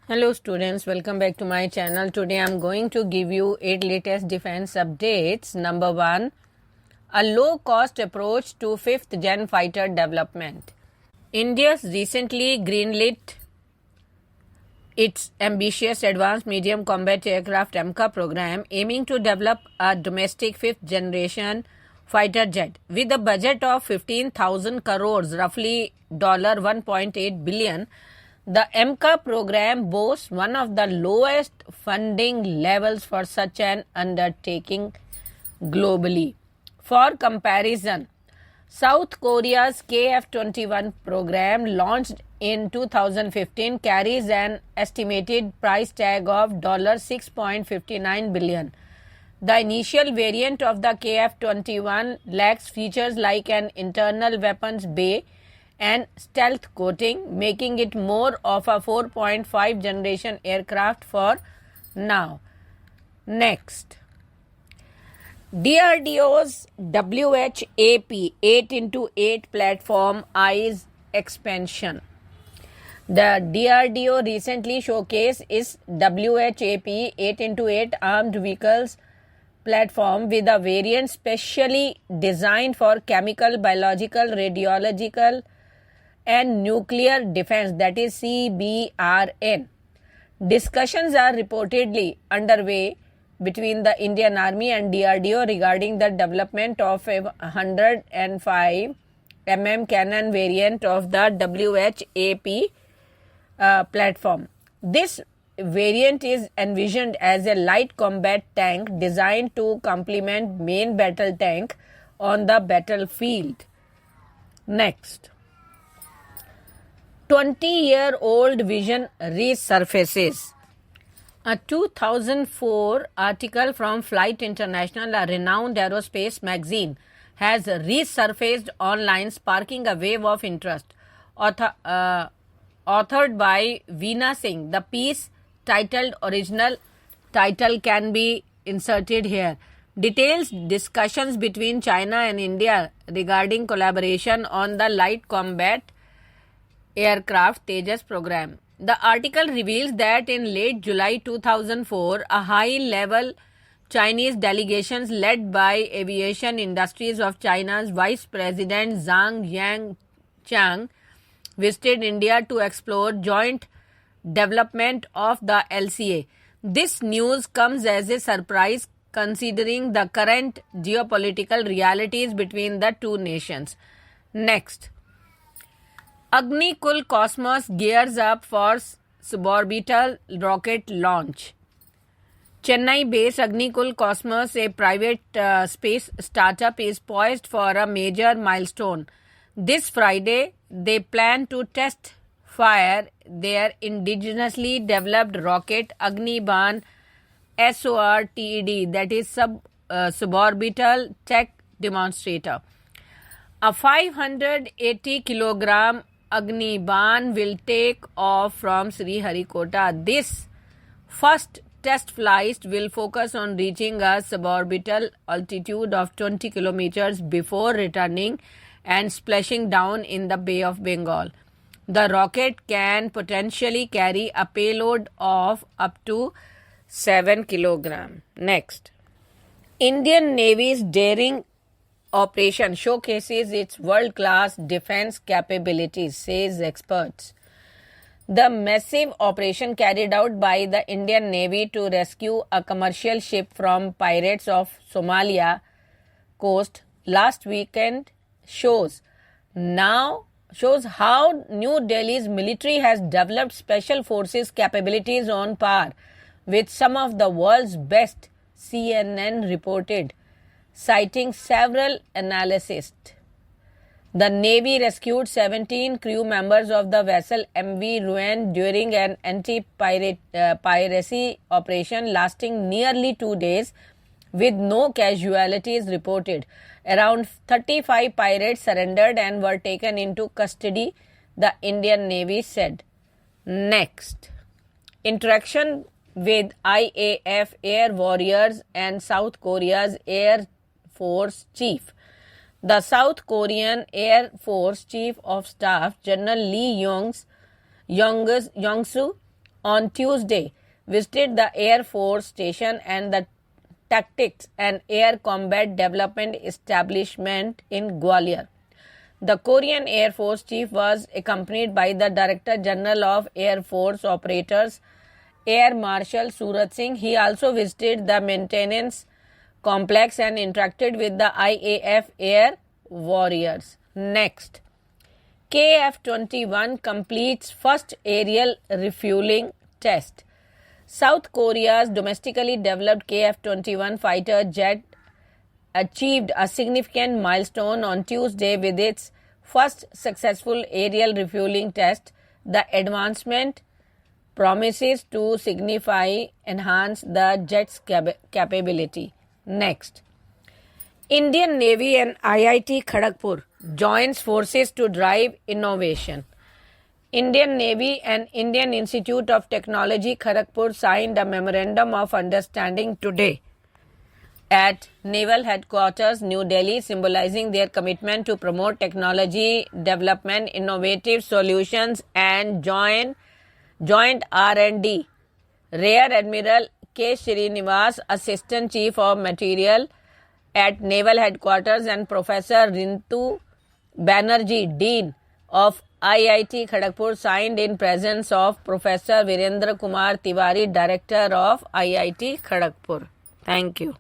Hello students, welcome back to my channel. Today I am going to give you 8 latest defense updates. Number 1, a low cost approach to 5th gen fighter development. India's recently greenlit its ambitious Advanced Medium Combat Aircraft AMCA program, aiming to develop a domestic 5th generation fighter jet with a budget of 15,000 crores, roughly $1.8 billion. The AMCA program boasts one of the lowest funding levels for such an undertaking globally. For comparison, South Korea's KF-21 program, launched in 2015, carries an estimated price tag of $6.59 billion. The initial variant of the KF-21 lacks features like an internal weapons bay and stealth coating, making it more of a 4.5 generation aircraft for now. Next, DRDO's WHAP 8x8 platform eyes expansion. The DRDO recently showcased its WHAP 8x8 armed vehicles platform with a variant specially designed for chemical, biological, radiological and nuclear defense, that is CBRN. Discussions are reportedly underway between the Indian Army and DRDO regarding the development of a 105 cannon variant of the WHAP platform. This variant is envisioned as a light combat tank designed to complement main battle tank on the battlefield. Next, 20-year-old vision resurfaces. A 2004 article from Flight International, a renowned aerospace magazine, has resurfaced online, sparking a wave of interest. Authored by Veena Singh, the piece, titled original title can be inserted here, details discussions between China and India regarding collaboration on the light combat aircraft Tejas program. The article reveals that in late July 2004, a high-level Chinese delegation led by Aviation Industries of China's Vice President Zhang Yang visited India to explore joint development of the LCA. This news comes as a surprise considering the current geopolitical realities between the two nations. Next, Agnikul Cosmos gears up for Suborbital rocket launch. Chennai-based Agnikul Cosmos, a private space startup, is poised for a major milestone. This Friday, they plan to test fire their indigenously developed rocket Agniban SORTED, that is Suborbital Tech Demonstrator. A 580 kilogram Agniban will take off from Sriharikota. This first test flight will focus on reaching a suborbital altitude of 20 kilometers before returning and splashing down in the Bay of Bengal. The rocket can potentially carry a payload of up to 7 kilograms. Next, Indian Navy's daring operation showcases its world-class defense capabilities, says experts. The massive operation carried out by the Indian Navy to rescue a commercial ship from pirates of Somalia coast last weekend shows how New Delhi's military has developed special forces capabilities on par with some of the world's best, CNN reported, citing several analysts. The Navy rescued 17 crew members of the vessel MV Ruin during an anti-piracy operation lasting nearly 2 days, with no casualties reported. Around 35 pirates surrendered and were taken into custody, the Indian Navy said. Next, interaction with IAF air warriors and South Korea's Air Force Chief. The South Korean Air Force Chief of Staff, General Lee Yong-soo, on Tuesday visited the Air Force Station and the Tactics and Air Combat Development Establishment in Gwalior. The Korean Air Force Chief was accompanied by the Director General of Air Force Operators, Air Marshal Surat Singh. He also visited the maintenance complex and interacted with the IAF Air Warriors. Next, KF-21 completes first aerial refueling test. South Korea's domestically developed KF-21 fighter jet achieved a significant milestone on Tuesday with its first successful aerial refueling test. The advancement promises to significantly enhance the jet's capability. Next, Indian Navy and IIT Kharagpur joins forces to drive innovation. Indian Navy and Indian Institute of Technology Kharagpur signed a memorandum of understanding today at Naval Headquarters, New Delhi, symbolizing their commitment to promote technology development, innovative solutions, and joint R&D. Rear Admiral K. Srinivas, Assistant Chief of Material at Naval Headquarters, and Professor Rintu Banerjee, Dean of IIT Kharagpur, signed in presence of Professor Virendra Kumar Tiwari, Director of IIT Kharagpur. Thank you.